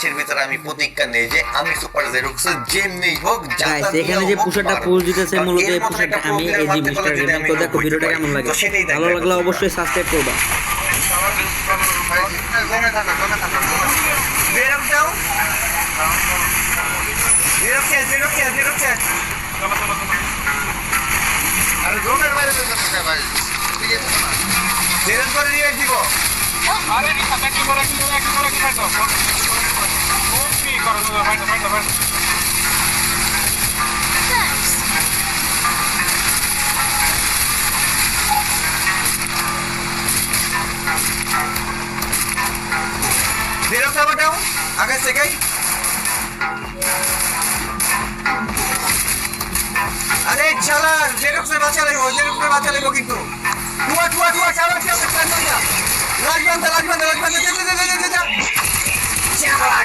ম্যাচের ভিতরে আমি প্রতিজ্ঞা নেই যে আমি সুপার জেরক্স যেমনি হোক গাইস এখানে যে পুশারটা পোজ দিতেছে মূলত এই পুশারটা আমি এই যে মিস্টার গেমিং। তো দেখো ভিডিওটা কেমন লাগে, ভালো লাগলে অবশ্যই সাবস্ক্রাইব করবা। आगे से गई अरे चला जेरोक्स में बचा लेगो किंतु टुआ चलो चलो लाज बंद